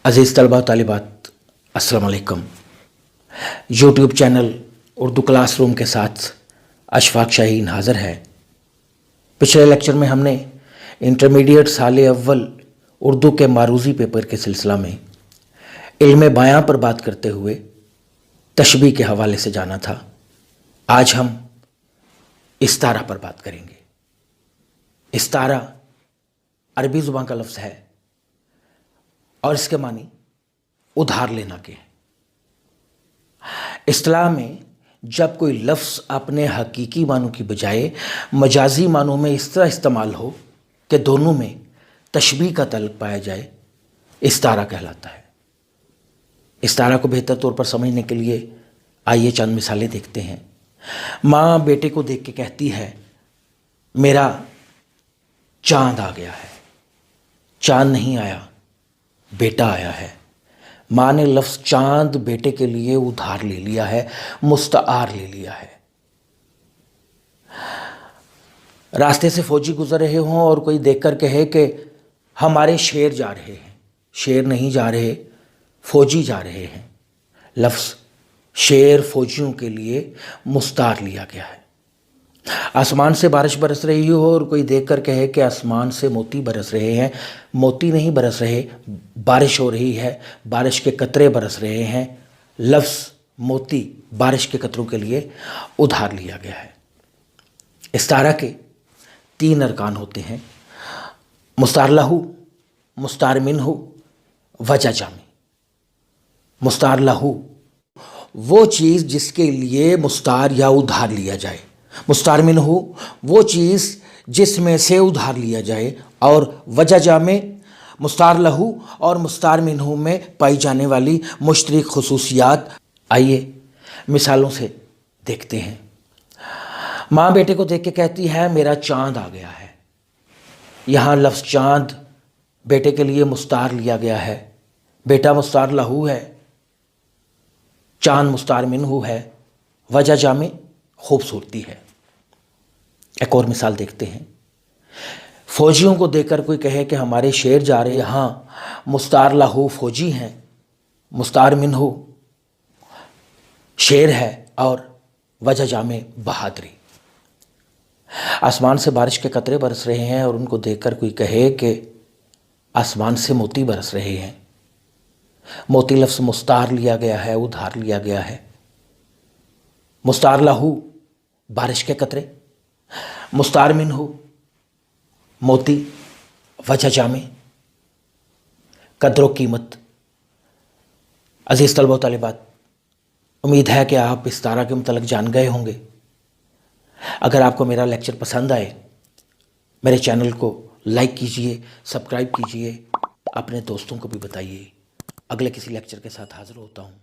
अज़ीज़ तलबा तालिबात, अस्सलाम वालेकुम। यूट्यूब चैनल उर्दू क्लासरूम के साथ अशफाक शाहीन हाज़िर है। पिछले लेक्चर में हमने इंटरमीडिएट साल अव्वल उर्दू के मारूज़ी पेपर के सिलसिला में इल्म बयां पर बात करते हुए तशबीह के हवाले से जाना था। आज हम इस्तारा पर बात करेंगे। इस्तारा अरबी ज़ुबान का लफ्ज़ है और इसके मानी उधार लेना के हैं। इस्तिलाह में जब कोई लफ्ज़ अपने हकीकी मानों की बजाय मजाजी मानों में इस तरह इस्तेमाल हो कि दोनों में तशबीह का तल्लुक़ पाया जाए, इस्तारा कहलाता है। इस्तारा को बेहतर तौर पर समझने के लिए आइए चंद मिसालें देखते हैं। माँ बेटे को देख के कहती है, मेरा चांद आ गया है। चांद नहीं आया, बेटा आया है। माँ ने लफ्ज़ चांद बेटे के लिए उधार ले लिया है, मुस्तार ले लिया है। रास्ते से फौजी गुजर रहे हों और कोई देखकर कहे कि हमारे शेर जा रहे हैं। शेर नहीं जा रहे, फौजी जा रहे हैं। लफ्ज़ शेर फौजियों के लिए मुस्तार लिया गया है। आसमान से बारिश बरस रही हो और कोई देखकर कहे कि आसमान से मोती बरस रहे हैं। मोती नहीं बरस रहे, बारिश हो रही है, बारिश के कतरे बरस रहे हैं। लफ्ज़ मोती बारिश के कतरों के लिए उधार लिया गया है। इस्तारा के 3 अरकान होते हैं: मुस्तार लहू, मुस्तार मिन्हु, वजह जामी। मुस्तार लहू वो चीज़ जिसके लिए मुस्तार या उधार लिया जाए। मुस्तार मिन्हु वो चीज़ जिसमें से उधार लिया जाए। और वजह जामे मुस्तार लहू और मुस्तार मिन्हु में पाई जाने वाली मुश्तरक खुसूसियात। आइए मिसालों से देखते हैं। माँ बेटे को देख के कहती है, मेरा चांद आ गया है। यहाँ लफ्ज़ चांद बेटे के लिए मुस्तार लिया गया है। बेटा मुस्तार लहू है, चांद मुस्तार मिन्हु है, वजह जामे खूबसूरती है। एक और मिसाल देखते हैं। फौजियों को देखकर कोई कहे कि हमारे शेर जा रहे हैं। यहाँ मुस्तार लहू फौजी हैं, मुस्तार मिन्हु शेर है और वजह जामे बहादुरी। आसमान से बारिश के कतरे बरस रहे हैं और उनको देखकर कोई कहे कि आसमान से मोती बरस रहे हैं। मोती लफ्ज़ मुस्तार लिया गया है, उधार लिया गया है। मुस्तार लहू बारिश के कतरे, मुस्तार मिन्हु मोती, वजह जामे कदर कीमत। अज़ीज़ तलबा तालिबात, उम्मीद है कि आप इस्तारा के मुतल्लिक़ जान गए होंगे। अगर आपको मेरा लेक्चर पसंद आए, मेरे चैनल को लाइक कीजिए, सब्सक्राइब कीजिए, अपने दोस्तों को भी बताइए। अगले किसी लेक्चर के साथ हाज़िर होता हूँ।